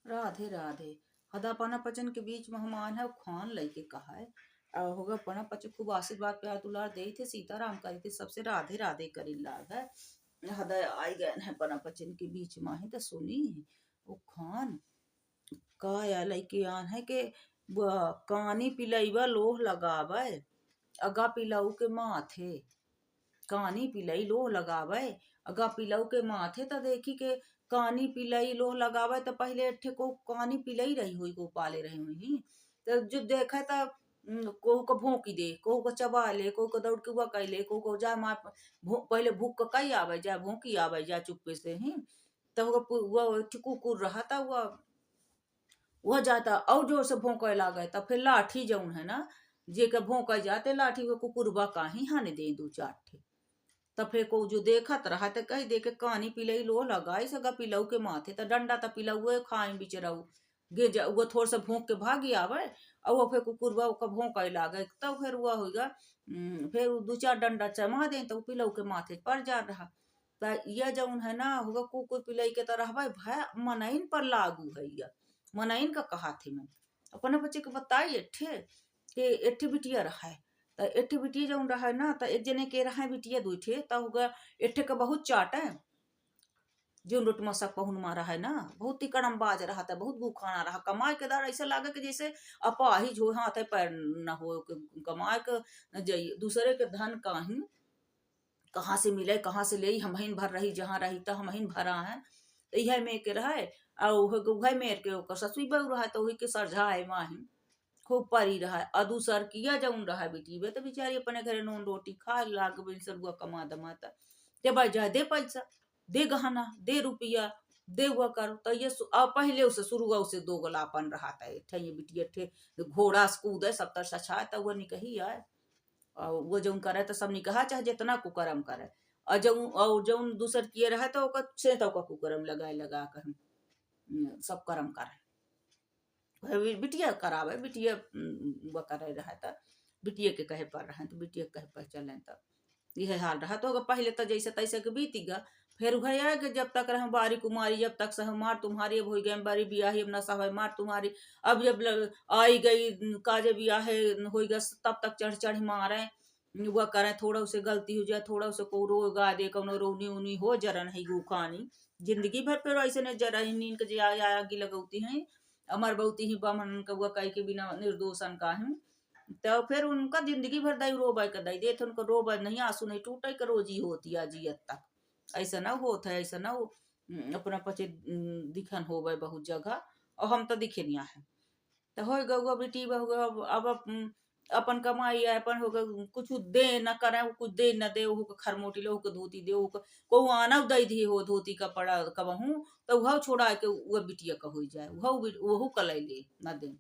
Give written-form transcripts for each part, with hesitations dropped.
राधे राधे। हदा पना पचन के बीच मेहमान है खान लइके कहा है। होगा पना पच खूब आशीर्वाद प्यार दुलार दे थे सीताराम करी थे सबसे राधे राधे करी लाग है। हदा आई गए है पना पचन के बीच माही तो सुनी वो खान का या लइके आन है के कानी पिलईवा लोह लगावे अगा पिलऊ के माथे कानी पिलई लोह लगावे अगा पिलऊ के माथे त देखी के कानी पिलई लोह लगावे तो पहले अठे को कानी पिलई रही हुई को पाले रही हुई तो जो देखा था को भोंकी दे को चबा ले को दौड़ के हुआ कैले को जा मार पहले भूख कई आवे जा भोंकी आवे जा चुप्पे से ही तो वो कुकुर रहा था वह जाता और जोर से भौंके लागे तब फिर लाठी जौन है ना जे के भौंके जाते लाठी को कुकुरबा काही हाने दे दू चार ठे तब फिर को जो देखत रहा तो कही दे के कानी पिलई लो लगाई सगा पिलऊ के माथे तो डंडा तो पिलऊ खाए बिचराऊ गे जा वो थोड़ा सा भौंक के भागी आवे और वो फिर कुकुरबा का भौंके लागे तब फिर हुआ होगा फिर दो चार डंडा चमा दे तो पिलऊ के माथे पर जा रहा तो यह जौन है ना होगा कुकुर पिलई के तरह भाई मनइन पर लागू है यह मनइन का कहा थे मैं अपने बच्चे को बताई एठे के एठे बिटिया रहा है तो एठे बिटिया जौन रहा है ना तो एक जने के रहा है बिटिया दू ठे तो होगा एठे का बहुत चाट है जो लुट मसक पहुन मारा है ना बहुत ही कड़म बाज रहा था बहुत भूखाना रहा कमाए के दार ऐसा लागे कि जैसे अपाहिज हो हाथ पैर न हो कमाए के न जाइए दूसरे के धन काही कहाँ से मिले कहाँ से ले हम ही भर रही जहाँ रही तो हम ही भरा है तो यह में के रहा है और उहे मेर के ओकर ससुई बहु रहा तो वही के सरझा है माही खूब परी रहा है अदू सर किया जौन रहा बेटी वे तो बेचारी अपने घरे नून रोटी खा लाग बिन सरुआ कमा दमाता ते भाई जा दे पैसा दे गहना दे रुपया दे हुआ कर तो ये पहले उसे शुरू हुआ उसे दो गलापन रहा था ठे ये बिटिया ठे घोड़ा कूद है सब तर सछा तो वो निकही आए और वो जौन करे तो सब निकहा चाहे जितना कुकरम करे और जौन दूसर किए रहे तो ओकर से तो कुकरम लगाए लगा कर सब कर्म करे बिटिया करावे बिटिया वो करे रहा था बिटिया के कहे पर रहे तो बिटिया के कहे पर चले तो यह हाल रहा तो पहले तो जैसे तैसे के बीती गा फिर है कि जब तक रहे बारी कुमारी जब तक सह मार तुम्हारी अब हो गए बारी बियाही अब न सह मार तुम्हारी अब जब आई गई काजे बियाहे हो गया तब तक चढ़ चढ़ मारे वह करे थोड़ा उसे गलती हो जाए थोड़ा उसे को रोगा दे कौनो रोनी उनी हो जरन है गुखानी जिंदगी भर पे ऐसे ने जरा ही नींद के आगी लगौती हैं अमर बहुती ही बामन का कह के बिना निर्दोषन का है तो फिर उनका जिंदगी भर दई रोब के दई देते उनको रोब नहीं आंसू नहीं टूटे के रोजी होती जियत तक ऐसा ना होता है ऐसा ना हो अपना पचे दिखन हो बहुत जगह और हम तो दिखे नहीं है तो हो गआ बेटी बहु अब अपन कमाई है अपन हो कुछ दे न करे कुछ दे न दे हो खरमोटी ले हो धोती दे हो को आना दई दी हो धोती कपड़ा कबहू तो वह छोड़ा के वह बिटिया का हो जाए वह कलाई ले न दे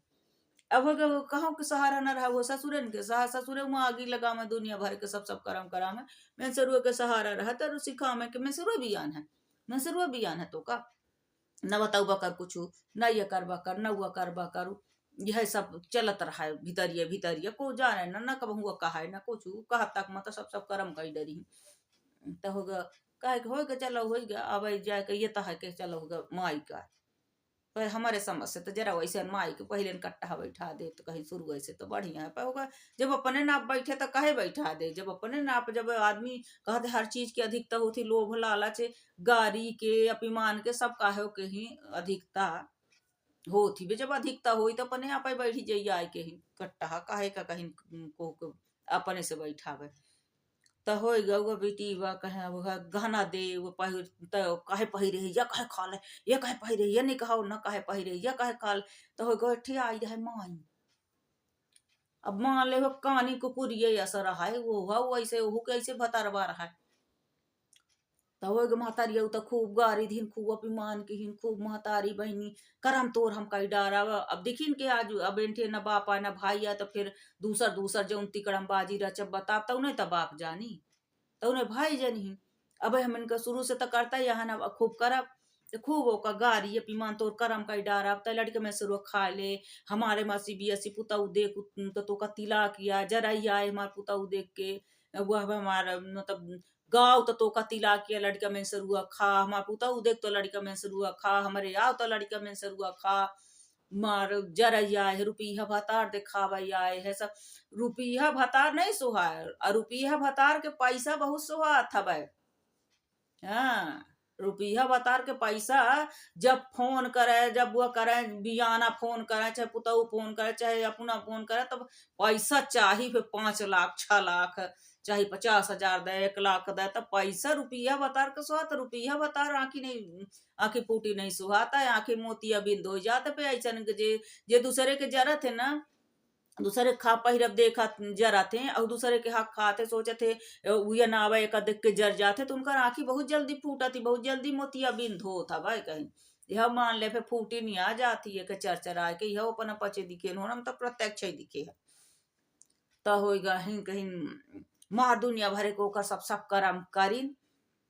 अब कहाँ के सहारा न रहा वो ससुरे के ससुरे में आगी लगा में दुनिया भर के सब करम करा में मैं सरुआ के सहारा रहा तो सिखा में कि मैं सरुआ बियान है मैं सरुआ बियान है तो का न बताऊ बकर कुछ न ये करबा कर न हुआ करबा करू यह सब चलत रहा है भीतरिया भीतरिया को जाने न कहूँ कहा है न कुछ कहा तक मत सब करम कही डरी तो होगा कहे हो गया चलो हो गया अब जाके ये तो है कि चलो होगा माई का पर हमारे समझ से तो जरा वैसे माई के पहले कट्टा बैठा दे तो कहीं शुरू वैसे तो बढ़िया है पर होगा जब अपने नाप बैठे तो कहे बैठा दे जब अपने नाप जब आदमी कहते हर चीज की अधिकता होती लोभ लालच गारी के अभिमान के सब काहे के ही अधिकता होती बे जब अधिकता हुई तो अपने आप बैठी जाइए आए के ही कट्टा काहे का कहीं को अपने से बैठावे तो हो गया वो बेटी वा कहे वो गहना दे वो पहिर तो कहे पहिरे या कहे खाले ये कहे पहिरे ये नहीं कहा न कहे पहिरे या कहे खाल तो हो गए ठीक आई रहे माई अब मान ले वो कहानी कुकुर ये ऐसा रहा है वो ऐसे वो कैसे बता रहा है तो हो महतारी तो खूब गारी दिन खूब अभिमान की हिन खूब महतारी बहनी करम तोर हम कही डारा अब देखिन के आज अब इनके न बाप आ न भाई आ तो फिर दूसर दूसर जो तिकड़म बाजी रचब बताब तो उन्हें तो बाप जानी तो उन्हें भाई जानी अब हम इनका शुरू से तो करता यहाँ ना खूब करब तो खूब ओका गारी अभिमान तोर करम कही डारा तो लड़के में शुरू खा ले हमारे मासी बियासी पुताऊ देख तो का तिला किया जरा ही आए हमारे पुताऊ देख के वह हमारा मतलब गाँव तो का तिला के लड़का में सरुआ खा, हमार पुता देख तो लड़का में सरुआ खा, हमारे आओ तो लड़का में सरुआ खा, मार जरैया है रुपया भतार दिखावै आए है सब। रुपया भतार नहीं सुहाय, और रुपया भतार के पैसा बहुत सुहात हवै। हाँ, रुपया बता के पैसा जब फोन करे, जब वो करे बियाना फोन करे, चाहे पुतहु फोन करे, चाहे अपना फोन करे, तब पैसा चाहिए। फिर 5 लाख 6 लाख, चाहे 50,000 दे, 1 लाख दे, तब पैसा रुपया बता के सुहात। रुपया बता आंखी नहीं, आंखी फूटी नहीं सुहाता है, आंखी मोतिया बिंद हो जाते पे ऐसा जे दूसरे के जरूरत है ना, दूसरे खा पहिरब देखा जरा थे, और दूसरे के हक खाते सोचे थे उया ना आवे एक देख के जर जाते, तो उनका आंखी बहुत जल्दी फूटा थी, बहुत जल्दी मोतिया बिंद हो था भाई कहीं। यह मान ले फिर फूटी नहीं आ जाती है कि चरचरा के यह अपन पचे दिखे हो, हम तो प्रत्यक्ष ही दिखे है। तो होगा हिं कहीं मार दुनिया भरे को ओकर सब सब करम करीन,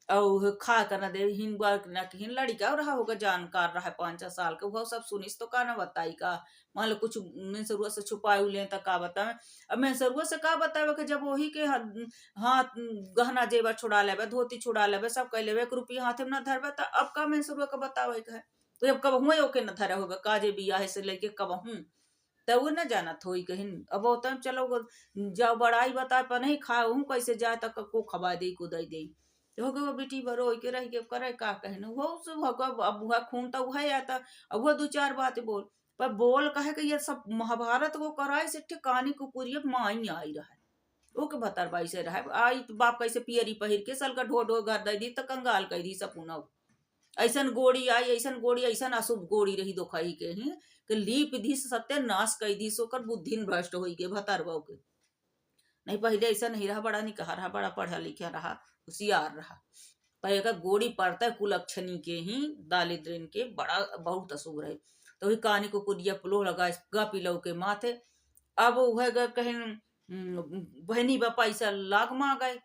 और खा कर न दे हिन बार न हिन लड़का रहा होगा जानकार रहा 5 साल के, वो सब सुनिस तो का ना बताई का। मान लो कुछ मैं सरुआ से छुपाई ले तो का बतावे। अब मैं सरुआ से का बतावे कि जब वही के हाथ गहना जेवर छुड़ा लेवे, धोती छुड़ा लेवे, सब कह लेवे, 1 रुपया हाथे में न धरवे, तो अब का मैं सरुआ का बतावे का है। तो अब कब हुए ओके न धरे होगा काजे बिया है से लेके कब हूँ, तो वो न जाना थोई कहीं। अब होता है चलो जब बड़ाई बता पर नहीं खा हूँ कैसे जाए तक को खबा दे कुदाई दे, हो गए वो बेटी बरो के रह के करे का कहना वो सब अब वह खून तो वह आता। अब वो 2 4 बात बोल, पर बोल कहे कि ये सब महाभारत को कराए से कहानी को पूरी माई आई रहा है। वो के भतर बाई से रहा आई तो बाप कैसे पियरी पहिर के सल का ढो ढो घर दे दी तो कंगाल कह दी सपुना। ऐसन गोड़ी आई, ऐसन गोड़ी, ऐसन अशुभ गोड़ी रही दोखाई के ही कि लीप दी सत्यानाश कह दी सोकर बुद्धिन भ्रष्ट हो गए भतर बाऊ के। नहीं पहले ऐसा नहीं रहा, बड़ा निकहा रहा, बड़ा पढ़ा लिखा रहा, होशियार रहा। पर एक गोड़ी पड़ता है कुलक्षणी के ही दालिद्रन के बड़ा बहुत अशुभ रहे। तो वही कहानी को कुरिया पुलो लगा गा पिलो के माथे। अब वह कहीं बहनी बा पैसा लाग मा गए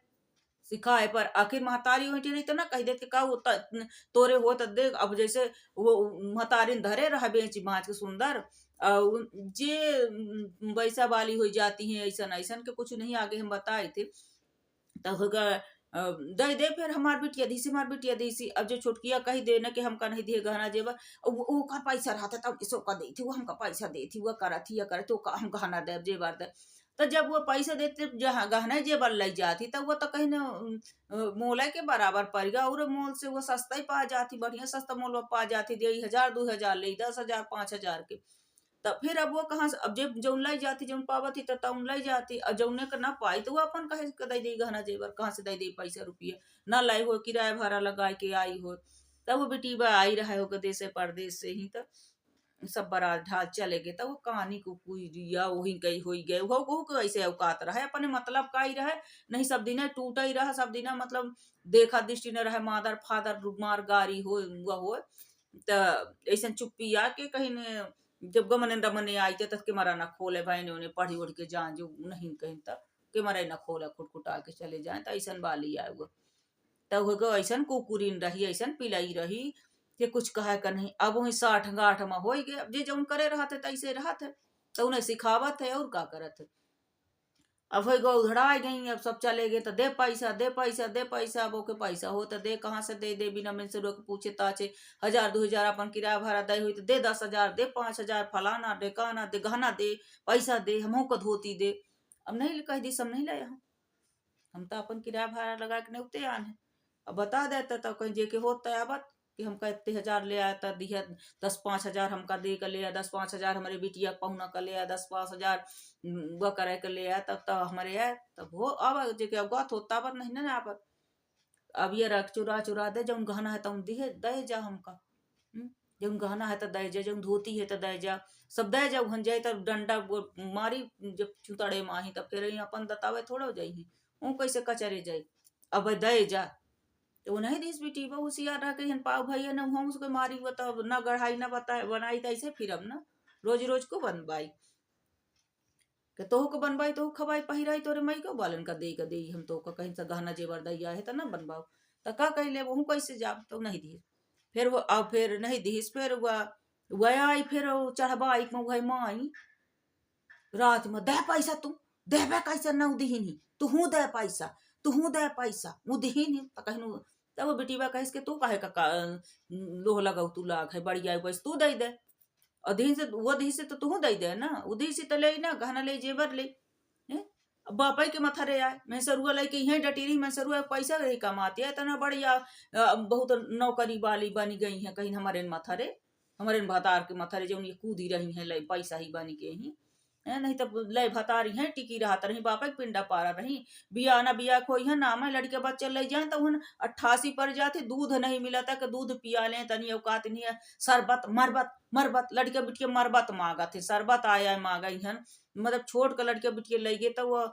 सिखाए, पर आखिर महतारी होती रही तो ना कह देते का वो तोरे हो तो देख। अब जैसे वो महतारी धरे रहा बेच बाँच के सुंदर, जे वैसा वाली हो जाती है ऐसा ऐसा के कुछ नहीं आगे हम बताए थे। तब होगा दे दे फिर हमार बिटिया दी सी, हमार बिटिया दी सी। अब जो छोटकिया कही दे ना कि हमका नहीं दिए गहना जेवर, वो का पैसा रहा था तब इसो का दी थी, वो हमका पैसा दे थी, वो करा थी या करे तो हम गहना दे जेवर दे। तो जब वो पैसे देते जहाँ गहना जेवर लग जाती तब वो तो कहीं ना मोल के बराबर पड़ गया, और मोल से वो सस्ता ही पा जाती, बढ़िया सस्ता मोल में पा जाती, दे 1,000 2,000 ले 10,000 5,000 के। तब फिर अब वो कहाँ से अब जब जौन लाई जाती जौन पावती तो तौन लाई जाती, और जौने का ना पाई तो वो अपन कहे के दे दी गहना जेवर, कहाँ से दे दी पैसा रुपया ना लाई हो, किराया भाड़ा लगा के आई हो। तब वो बेटी बा आई रहा होगा देश से परदेश से ही, तो सब बारात ढाल चले गए। तब वो कहानी को पूरिया वही गई हो गए वो ऐसे औकात रहा अपने मतलब का ही रहा, नहीं सब दिन टूट ही रहा, सब दिन मतलब देखा दृष्टि न रहे, मादर फादर मार गारी हो तो ऐसा चुप्पी आके कहीं ने जब गमने रमने आई थे तब के मरा ना खोले भाई ने उन्हें पढ़ी उड़ के जान जो नहीं कहीं तब के मरा ना खोले खुटखुटा के चले जाए, तो ऐसा बाली आए वो। तब हो ऐसा कुकुरीन रही, ऐसा पिलाई रही कि कुछ कहे का नहीं। अब वही 60 गाठ में हो गए, अब जे जौन करे रहा थे तैसे रहा थे, तो उन्हें सिखावत है और का करत है। अब वही गौ उधड़ा गई, अब सब चले गए तो दे पैसा दे पैसा दे पैसा। अब ओके पैसा हो तो दे, कहाँ से दे बिना में से रोक पूछे ताचे 1,000 2,000 अपन किराया भाड़ा दे हुई तो दे 10,000 दे 5,000 फलाना दे काना दे गहना दे पैसा दे हमो को धोती दे। अब नहीं कह दी सब नहीं लाया हम तो अपन किराया भाड़ा लगा के नहीं उते आन है। अब बता देता तो कहीं जे के होता है अब कि हमका इतने 1,000 ले आया था दिया 10 5 हजार हमका दे कर ले आया, 10 5 हजार हमारे बिटिया पहुना कर ले आया, 10 5 हजार वह करे कर ले आया, तब तब हमारे आए तब हो अब जे के अवगत होता पर नहीं ना आप। अब ये रख चुरा चुरा दे जौन गहना है तुम दिए दे जा हमका, जौन गहना है तो दे जा, जौन धोती है तो दे जा, सब दे जा घन जाए तब डंडा मारी जब चुतड़े माही तब फिर अपन दतावे थोड़ा हो जाई, वो कैसे कचरे जाए। अब दे जा तो नहीं दिस बेटी बहु होशियार रह के पाव भैया न हम उसको मारी बताओ न गढ़ाई न बताए बनाई तो ऐसे फिर अब न रोज रोज को बनवाई के तो को बनवाई तो खवाई पहिराई तोरे मई को बालन का दे हम तो कहीं से गहना जेवर दैया है तो न बनवाओ। तो का कह ले वो कैसे जाब तो नहीं दी फिर वो अब फिर नहीं दीस फिर वह आई फिर चढ़वाई में माई रात में दे पैसा तू देवे कैसे न दीनी तू हूँ दे पैसा तुहू दे पैसा मुदही नहीं तो कहनु तब वो बेटीबा कहिस के तू काहे का लोह लगाऊ तू लाग है बढ़िया पैसा तू दे दे अधी से वो धी से तो तू दे दे ना उधी से तो ले ना गहना ले जेवर ले हैं? अब बापाई के मथा रे आए मैं सरुआ लेके यहीं डटीरी मैं सरुआ पैसा रही कमाती है इतना बढ़िया बहुत नौकरी वाली बनी गई है कहीं हमारे मथा रे हमारे भतार के मथा रे जो ये कूदी रही है ले पैसा ही बनी के ही नहीं तो ले भतारी है टिकी रहा रही बापा के पिंडा पारा रही बिया ना बिया खोई है नाम है लड़के बच्चे ले जाए तो उन 88 पर जाते दूध नहीं मिला था कि दूध पिया ले तनी औकात नहीं है शरबत मरबत मरबत लड़के बिटिया मरबत मांगा थे शरबत आया मांगा हन मतलब छोट के लड़के बिटिया ले गए तो वो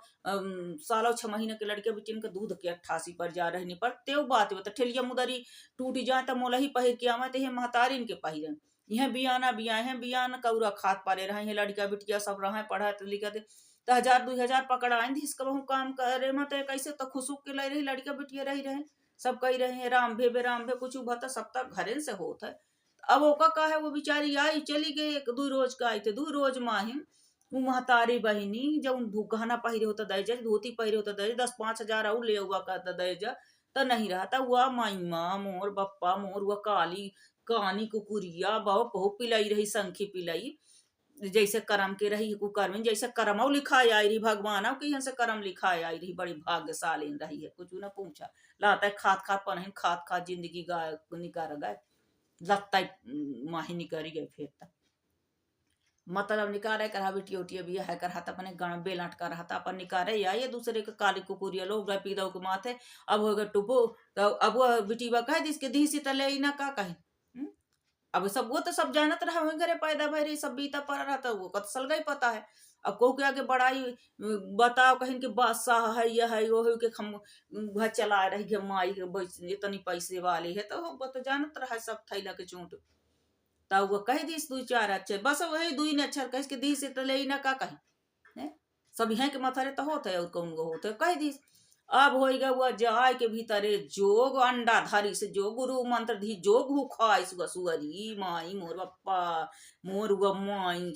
सालों 6 महीने के लड़के बिटियन के दूध के 88 पर जा रहे नहीं पर तेव बात तो ठेलिया मुदरी टूट जाए तो मोला ही पहिर के आवा तो महतारिन के पहिरन यह बियाना बिया है बियान कौरा खाद पारे रहे हैं लड़का बिटिया सब रहे पढ़ा लिखा तो 1000-2000 पकड़ आए थे इसका बहु काम करे मत कैसे तो खुशुक के ले रही लड़का बिटिया रही रहे सब कही रहे हैं राम भे कुछ भता सब तक घरे से होता है अब ओका का है वो बेचारी आई चली गई 2 रोज का आई थे 2 रोज माहिन वो महतारी बहिनी जब गहना पहिरे होता दहेज धोती पहिरे होता दहेज 10-5 हजार और ले हुआ करता दहेज तो नहीं रहा था हुआ माई माँ मोर बप्पा मोर हुआ काली कानी कुकुरिया बहु पिलाई रही संखी पिलाई जैसे करम के रही कुकर में जैसे करम लिखा आई रही भगवान की यहाँ से करम लिखा आई रही बड़ी भाग्यशाली रही है कुछ न पूछा लाता है खाद खाद पन खाद खाद जिंदगी गाय निकार गए लगता माही निकल गए फिर तक मतलब निकारे कर बेटी उटिया भी है कर हाथ अपने गण बेलाट कर हाथ अपन निकारे या ये दूसरे के काली कुकुरिया लोग पी दो के माथे अब हो गए टुपो तो अब वो बेटी बा कह दिस के धी से तले ना का कहे अब सब वो तो सब जानत रहा वही घरे पैदा भय रही सब बीता पर रहा था वो कत सलगा ही पता है अब को के आगे बड़ाई बताओ कहीं के बादशाह है यह है वो है के हम घर चला रही के माई के इतनी पैसे वाली है तो वो तो जानत रहा सब थैला के चोट तब वो कह दी 2-4 अच्छे बस वही 2 ने अच्छा कह के दी से तो ले ना का कही सब यहाँ के मथारे तो होते और कौन गो होते कह दी अब हो गया वो जाय के भीतरे जोग अंडा धारी से जो गुरु मंत्र धी जोग हु खाई सुअरी माई मोर बप्पा मोर ग माई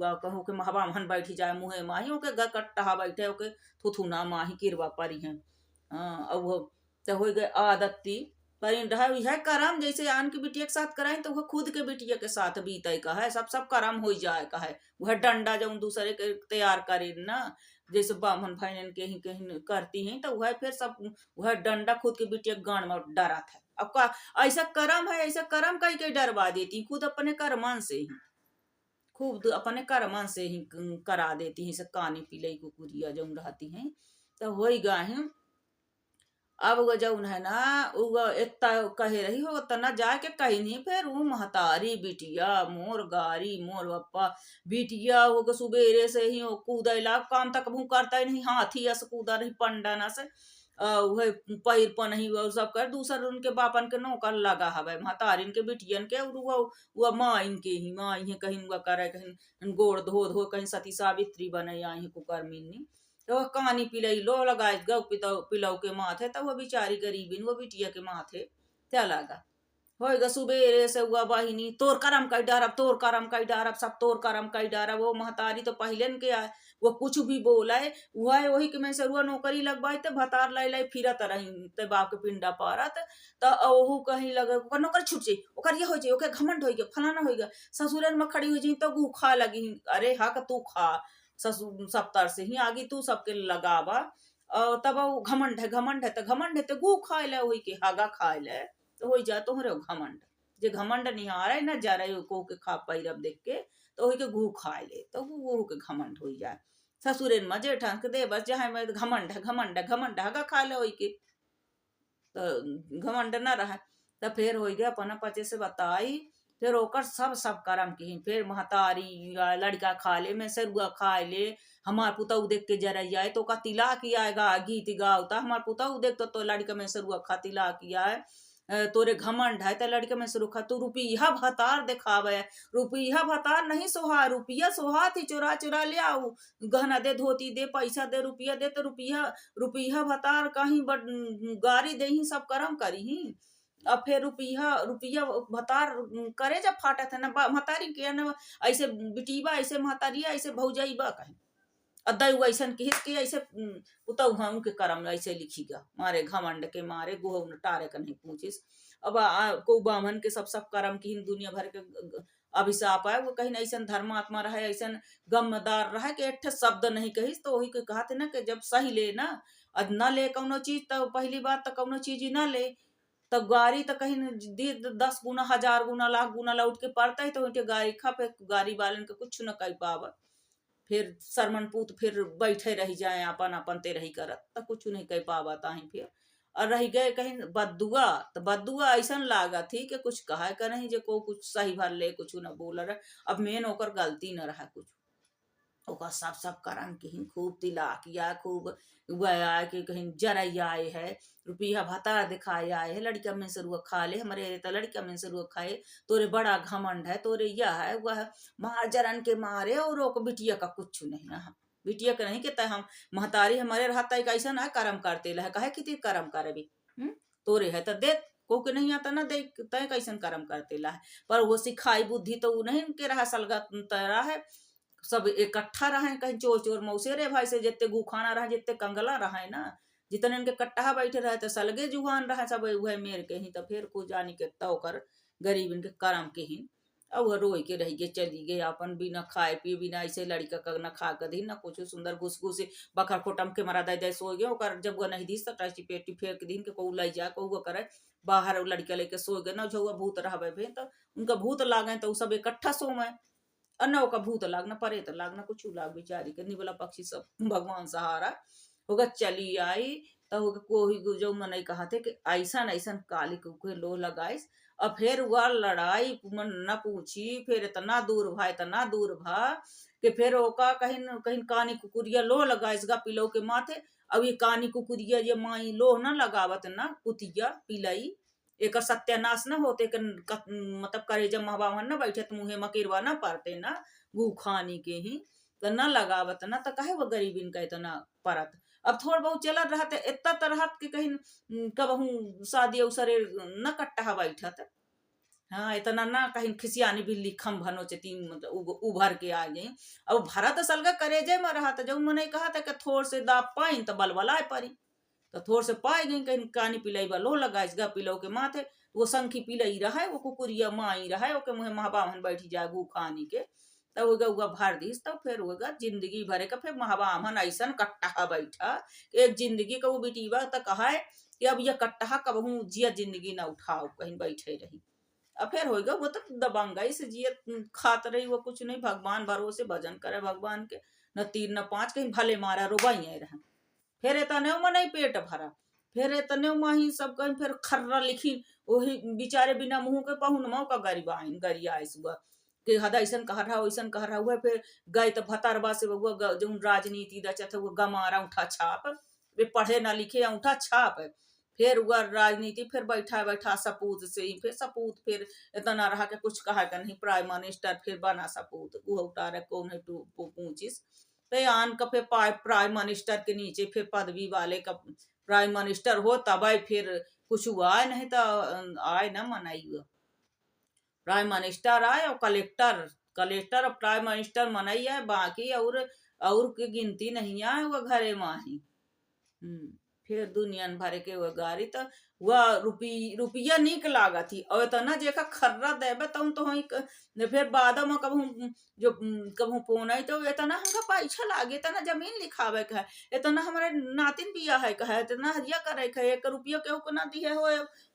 कहो के हवा मन बैठी जाए मुहे माही ओके गकट्टा बैठे ओके थुथुना माही किरवा परी है अब वो तो हो गए आदती पर है करम जैसे आन की बिटिया के साथ कराए तो वह खुद के बिटिया के साथ बीते का है सब करम हो जाए का है वह डंडा जो दूसरे के तैयार करे ना जैसे बामन भाई के ही कहीं करती हैं तो वह फिर सब वह डंडा खुद के बिटिया गान में डरा था अब का ऐसा करम है ऐसा करम कहीं के डरवा देती खुद अपने कर्मन से ही खूब अपने कर्मन से ही करा देती हैं से कानी पिलई कुकुरिया जो रहती हैं तो वही गाय अब वो जौन है ना वो इतना कहे रही हो तना जाके कहीं नहीं फिर वो महतारी बिटिया मोर गारी मोर बप्पा बिटिया वो सुबेरे से ही कूदला काम तक भू करता ही नहीं हाथी से कूदा रही पंडा से वह पैर पर नहीं वो सब कर दूसर उनके बापन के नौकर लगा हवे महतारिन के बिटियन के वो माँ इनके ही माँ इन्हें कहीं वो करे कहीं गोड़ धो धो कहीं सती सावित्री बने आई कुकर मिलनी तो कहानी पिलाई लो लगाए गौ पिलाऊ के माथे तो वो बिचारी गरीबिन वो बिटिया के माथे क्या लगा होएगा सुबेरे से हुआ बहिनी तोर करम कई डरब तोर करम कई डरब सब तोर करम कई डरब वो महतारी तो पहले के आए वो कुछ भी बोला है वह वही के मैं से रुआ नौकरी लगवाई तो भतार लाई लाई फिरत रही ते बाप के पिंडा पारत तो ओहू कहीं लगे ओकर नौकर छूट जाई ओकर ये हो जाई ओके घमंड हो गया फलाना हो गया ससुरन में खड़ी हो जाई तो गु खा लगी अरे हक तू खा ससुर सप्ताह से ही आगे तू सबके लगावा तब घमंड है तो घमंड है तो गु खाए ले वही के हागा खाए ले तो हो जा तोहरे घमंड जे घमंड नहीं आ रहा है ना जा रहे को के खा पाई रब देख के तो वही के गु खाए ले तो वो के घमंड हो जाए ससुरेन में जेठान के दे बस जहाँ में घमंड हागा खा ले वही के तो घमंड न रहा तो फिर हो गया अपना पचे से बताई फिर ओकर सब करम की फिर महतारी लड़का खा ले मैं सरुआ खा ले हमार पुतऊ देख के जरा जाए तो का तिलाक आएगा गीत गावता हमार पुतऊ देख तो लड़का में सरुआ खा तिलाक आए तोरे घमंड है तो लड़के में से रुखा तू रुपया भतार दिखावे रुपया भतार नहीं सोहा रुपया सोहा थी चुरा चुरा ले आओ गहना दे धोती दे पैसा दे रुपया दे तो रुपया भतार कहीं गारी दे ही सब करम करी ही अब फिर रुपया भतार करे जब फाटा था ना महतारी के ना ऐसे बिटीबा ऐसे महतारिया ऐसे भौजाइबा कहीं अद्दा वो ऐसा किस कि ऐसे उतऊ हम के करम ऐसे लिखीगा मारे घमंड के मारे गुह न टारे का नहीं पूछिस। अब को बामन के सब करम की दुनिया भर के अभिशाप है। वो कहीं ऐसा धर्मात्मा रहे ऐसा गमदार रहे कि एक शब्द नहीं कहिस। तो वही के कहते ना कि जब सही ले ना न ले कौनो चीज तो पहली बात तो कौनो चीज ही ना ले तब गाड़ी तो कहीं 10 गुना 1000 गुना लाख गुना लौट के पड़ता है। तो उनके गाड़ी खा पे गाड़ी वालन के कुछ न कह पाव। फिर सरमनपूत फिर बैठे रह जाए अपन अपन ते रही करत तो कुछ नहीं कह पावा ताही फिर। और रह गए कहीं बदुआ तो बदुआ ऐसा लागा थी कि कुछ कहा का नहीं जो को कुछ सही भर ले कुछ न बोल रहा। अब मेन होकर गलती न रहा कुछ ओका सब करन कहीं खूब तिला किया खूब गया कि कहीं जरई आए है रुपया भता दिखाए आए है लड़का में से रुआ खा ले हमारे तो लड़का में से रुआ खाए तोरे बड़ा घमंड है तोरे यह है वह मार जरन के मारे और रोक बिटिया का कुछ नहीं रहा। बिटिया का नहीं कहता हम महतारी हमारे रहता है कैसा ना कर्म करते लहे कहे कि कर्म करे भी तोरे है तो दे को के नहीं आता ना दे तय कैसन कर्म करते ला है। पर वो सिखाई बुद्धि तो वो नहीं के रहा सलगा तैरा है सब इकट्ठा रहे कहीं चोर चोर मौसेरे भाई से जितने गुखाना रहे जितने कंगला रहे ना जितने इनके कट्टा बैठे रहे तो सलगे जुहान रहे सब वह मेर के ही तो फिर को जानी के तो कर गरीब इनके करम के ही अब वह रोई के रह गए चली गए अपन बिना खाए पिए बिना ऐसे लड़का का न खा कर दी ना कुछ सुंदर घुस घुस बखर खोटम के मरा दे सो गए ओकर जब वह नहीं दी टाची पेटी फेर के दिन के को लाई जा को करे बाहर लड़का लेके सो गए ना जो भूत रहा तो उनका भूत लागे तो सब इकट्ठा सो में अन्ना का भूत लागना परे तो लागना कुछ लाग बेचारी के निबला पक्षी सब भगवान सहारा होगा चली आई तो होगा कोई जो मन कहा थे कि ऐसा ऐसा काली के लो लगाइस। और फिर वह लड़ाई मन न पूछी फिर इतना दूर भा कि फिर ओका कहीं कहीं कानी कुकुरिया लो लगाइस गा पिलो के माथे। अब ये कानी कुकुरिया ये माई लो न लगावत ना कुतिया पिलाई एक सत्यानाश न होते मतलब करे जब महबा न बैठे तो मुहे मकीरवा न पारते ना गु खानी के ही तो न लगावत ना तो कहे वो गरीबिन का इतना परत। अब थोड़ा बहुत चल रहा था इतना तरह के कहीं कबहू शादी अवसरे न कट्टा बैठत। हाँ इतना ना कहीं खिसियानी बिल्ली खम भनो तीन मतलब उभर के आ गई। अब भरत सलगा करेजे में रहा था जब मैंने कहा था कि थोड़ से दाप पाइन तो बलबलाए परी तो थोड़ से पाए गई कहीं कानी पिलाई लो लगाइस गा पिलो के माथे वो संखी पिलई रहा है वो कुकुरिया माई रहा है ओके मुहे महाबाहन बैठी जाए गु खानी के तब वो उगा भर दीस तब फिर होगा जिंदगी भरे का फिर महाबाहन ऐसा कट्टा बैठा एक जिंदगी का वो बिटीवा तो कहा है कि अब यह कट्टा कबहू जिया जिंदगी ना उठाओ कहीं बैठे रही। अब फिर होगा वो तो दबंगाई से जियत खात रही वो कुछ नहीं भगवान भरोसे भजन करे भगवान के न 3 न 5 कहीं भले मारा रोबाई रहे। फिर इतने नहीं पेट भरा फिर इतने ही सब कहीं फिर खर्रा लिखी वही बेचारे बिना मुंह के पहुन मऊ का गरीब आइन गरिया आए सुबह कि हदा ऐसा कह रहा वैसा कह रहा हुआ फिर गए तो भतारबा से जो राजनीति रचा था वो गमारा उठा छाप वे पढ़े ना लिखे उठा छाप फिर वह राजनीति फिर बैठा बैठा सपूत से ही फिर सपूत फिर इतना रहा कि कुछ कहा का नहीं प्राइम मिनिस्टर फिर बना सपूत वो उतारे कौन है तू पूछिस तो आन का फिर प्राइम मिनिस्टर के नीचे फिर पदवी वाले का प्राइम मिनिस्टर हो तब फिर कुछ हुआ नहीं तो आए ना मनाई हुआ प्राइम मिनिस्टर आए और कलेक्टर कलेक्टर और प्राइम मिनिस्टर मनाई है बाकी और की गिनती नहीं आए वो घरे माही। फिर दुनिया भरे के वो गाड़ी तो वह रुपया निक लागा थी और इतना जेका खर्रा देबे तुम तो फिर बाद में कबू जो कबू फोन आई तो इतना हमका पैसा लागे इतना जमीन लिखावे का है इतना हमारे नातिन बिया है कहे इतना हरिया करे है 1 रुपया केहू को ना दिए हो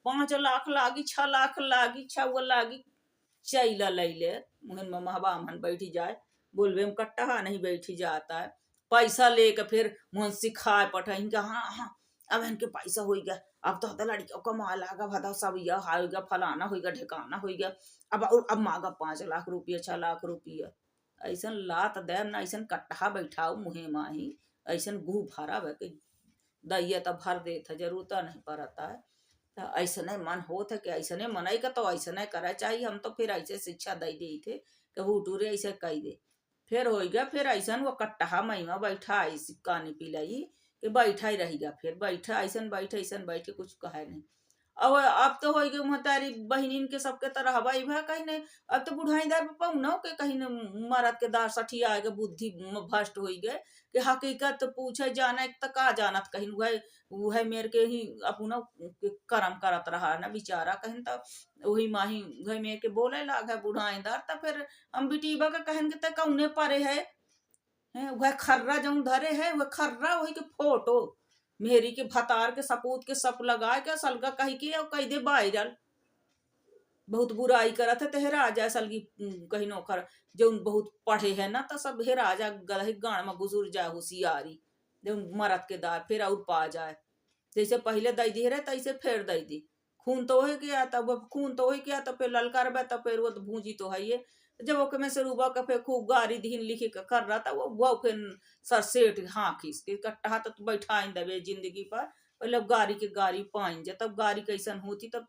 5 लाख लागी 6 लाख लागी 6 लागी चैला लैले मुहन में महबा मन बैठी जाए बोलबे में कट्टा नहीं बैठी जाता है पैसा लेकर फिर मुहन सिखाए पठाई हाँ हाँ अब इनके पैसा हो गया अब तो लड़कियों का माल आगा भदा सब यह होगा फलाना होगा ढिकाना होगा अब मांगा 5 लाख रुपया 6 लाख रुपया ऐसा लात दे ना ऐसा कट्टा बैठाओ मुहे माही ऐसा गु भरा के दैया तो भर दे था जरूरत नहीं पड़ता है तो ऐसा नहीं मन हो था कि ऐसा नहीं मनाई का तो ऐसा नहीं करा चाहिए। हम तो फिर ऐसे शिक्षा दे दी थे कि वो टूरे ऐसे कह दे फिर हो गया फिर ऐसा वो कट्टा महिमा बैठा कानी पिलाई कि बैठा ही रहेगा फिर बैठा ऐसा बैठे कुछ कहे नहीं। अब तो हो गई महतारी बहनिन के सबके तरह हवाई भा कहीं नहीं। अब तो बुढ़ाईदार पौनो के कहीं न मरद के दार सठिया के बुद्धि भ्रष्ट हो गए कि हकीकत तो पूछे जाना तो का जानत कहीं वह मेरे के ही अपना कर्म करत रहा ना बेचारा कहीं तो वही माही वह मेरे के बोले लाग है बुढ़ाईदार। तो फिर हम बिटीबा का कहन के तो कौने परे है वह खर्रा जो धरे है वह खर्रा वही के फोटो मेरी के भतार के सपूत के सप लगा के सलगा कही के और कही दे वायरल बहुत बुराई करत है तो हेरा जा सलगी कहीं नौकर जो बहुत पढ़े है ना तो सब हेरा जा गलही गाड़ में गुजर जाए होशियारी जो मरद के दार फिर और पा जाए जैसे पहले दई दी रहे तैसे फिर दई दी खून तो हो गया तब खून तो हो गया तो फिर ललकार बा तो फिर वो तो भूजी तो है ये जब वो में से रूबा का फिर खूब गारी दीन लिखे का कर रहा था वो फिर सर सेठ हाँ खींच के कट्टा तो बैठा दबे जिंदगी पर पहले गारी के गारी पाइन जा तब गारी कैसन होती तब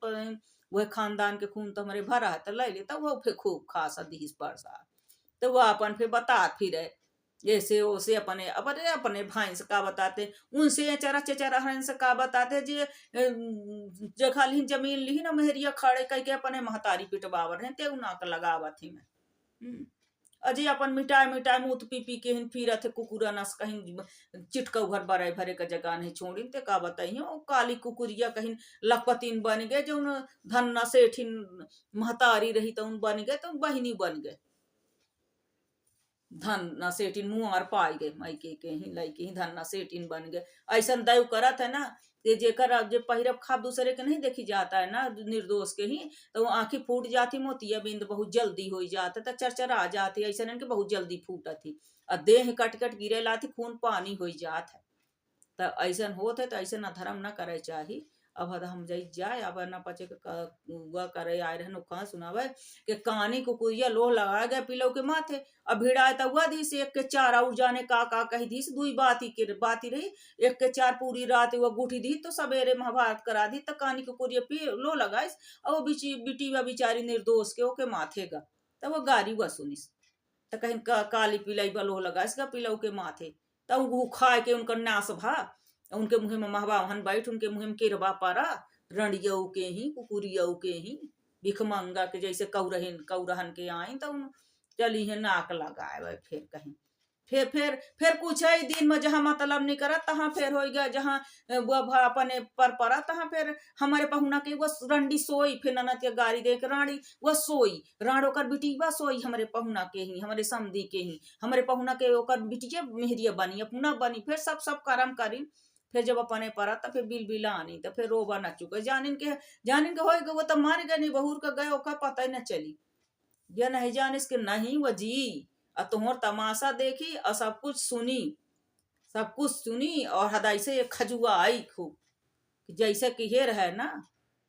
वह खानदान के खून तो हमारे भरा है तो ले लेता वो फिर खूब खासा दीस परसा तो वह अपन फिर बता फिर जैसे ओसे अपने अपने अपने भाई से का बताते उनसे चरा चेचरा हन से का बताते जे जगह ली जमीन ली ना मेहरिया खड़े कह के अपने महतारी पिटवावर हैं ते उना के लगावत ही में अजी अपन मिटाई मिटाई मुत पी पी के फिर थे कुकुरा नस कहीं चिटका घर बड़े भरे का जगह नहीं छोड़ी ते का बताइए ओ काली कुकुरिया कहीं लखपतिन बन गए जो धन न सेठिन महतारी रही तो उन बन गए तो बहिनी बन गए धन न सेठिन मुआर पाई गए मायके के ही लइके ही धन न सेठिन बन गए ऐसा दैव करत है ना ये जेकर जे पहिरब खाब दूसरे के नहीं देखी जाता है ना निर्दोष के ही तो आंखी फूट जाती मोतिया बिंद बहुत जल्दी हो जाता तो चरचरा जाती ऐसा नहीं कि बहुत जल्दी फूटती और देह कट कट गिरे लाती खून पानी हो जात है तो ऐसा होत है तो ऐसा न धर्म न करे चाहिए। अब हम जाई जाए अब न पचे वह करे आए रहे कहा सुनावे कि कहानी कुकुरिया लोह लगा गए पिलो के माथे अब भिड़ाए तो हुआ दी से एक के चार और जाने का कही दी दुई बाती रही एक के चार पूरी रात वो गुठी दी तो सवेरे महाभारत करा दी तो कहानी कुकुरिया पी लो लगाइस और वो बिटी व बिचारी निर्दोष के ओके माथे गा तो वो गारी हुआ सुनिस तो कहीं काली पिलाई बलो लगा इसका पिलऊ के माथे तब वो खा के उनका नाश भा उनके मुँह में महबाहन बैठ उनके मुँह में केरबा पारा रणियऊ के ही कुकुरियऊ के ही भिखमंगा के जैसे कौरहन के आई तो चली है नाक लगाए फिर कहीं फिर कुछ ही दिन में जहाँ मतलब नहीं करा तहाँ फिर हो गया जहाँ वह अपने पर पड़ा तहाँ फिर हमारे पहुना के वो रंडी सोई फिर ननद के गाड़ी देख रानी वह सोई राणो कर बिटिया सोई हमारे पहुना के ही हमारे समधी के ही हमारे पहुना के ओकर बिटिया मेहरिया बनी अपना बनी फिर सब कर्म करी फिर जब अपने पड़ा तो फिर बिल बिलानी तो फिर रोबा न चुके जानिन के हो वो तो मार गए नहीं बहुर का गए ओका पता ही न चली यह नहीं जान इसके नहीं वो जी और तुहर तमाशा देखी और सब कुछ सुनी और हदाई से एक खजुआ आई खूब जैसे कि ये रहे ना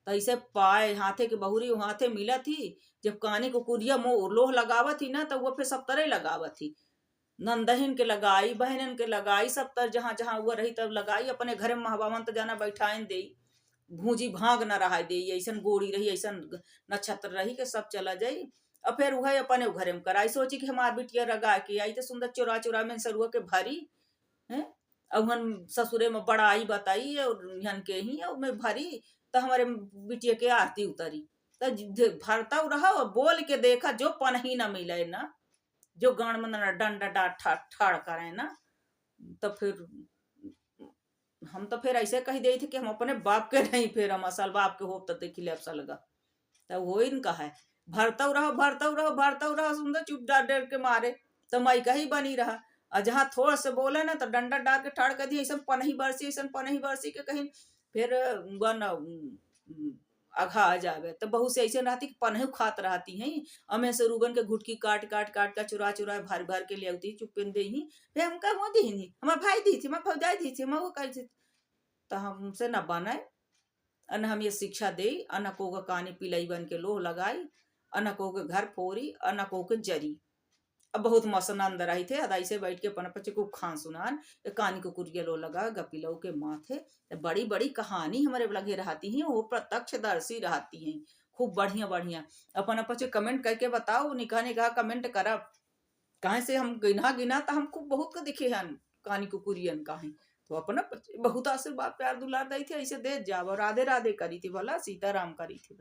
तैसे पाए हाथे के बहुरी हाथे मिला थी जब कहानी को कुरिया मोह लोह लगावत थी ना तो वो फिर सब तरह लगावत थी नंदहिन के लगाई बहनन के लगाई सब तर जहां जहां वो रही तब लगाई अपने घर में महाबावन तो जाना बैठाइन दे भूजी भाग न रहा दे ऐसा गोड़ी रही ऐसा नक्षत्र रही के सब चला जाई और फिर वह अपने घरे में कराई सोची कि हमार बिटिया रगा के आई तो सुंदर चुरा चुरा में सरुआ के भरी है अब हम ससुरे में बड़ाई बताई और हन के ही और मैं भरी तो हमारे बिटिया के आरती उतरी तो भरता रहा और बोल के देखा जो पनही न मिले ना जो गान में डंडा डाट ठाड़ करे ना तो फिर हम तो फिर ऐसे कही दे थे कि हम अपने बाप के नहीं फिर हम असल बाप के होप तो देखी ले अब लगा तब वो इनका है भरता रहो सुंदर चुप डार डर के मारे तो मई का ही बनी रहा और जहाँ थोड़ा से बोले ना तो डंडा डाल के ठाड़ कर दिया ऐसा पनही बरसी के कहीं फिर वन अघा आ जावे तो बहुत से ऐसे रहती कि पनहु खात रहती हैं अमे से रूबन के घुटकी काट काट का चुरा चुरा भर भर के ले आती चुप्पन दे ही फिर हमका वो दी नहीं हमारे भाई दी थी हमारे भौजाई दी थी हम वो कही थी तो हमसे न बनाए अन हम ये शिक्षा दे अन को कानी पिलाई बन के लोह लगाई अन को के घर फोरी अन को के जरी अब बहुत मसनंद रही थे अदाई से बैठ के पन पचे को खान सुनान कानी को कुरिया लो लगा गपिलो के माथे बड़ी बड़ी कहानी हमारे लगे रहती हैं वो प्रत्यक्षदर्शी रहती हैं खूब बढ़िया बढ़िया अपन पचे कमेंट करके बताओ निकाह कमेंट करब कहे से हम गिना गिना तो हम खूब बहुत को दिखे हैं कहानी को कुरियन का तो अपना बहुत आशीर्वाद प्यार दुलार दी थी, ऐसे दे जाओ, राधे राधे करी थी, बोला सीताराम करी थी।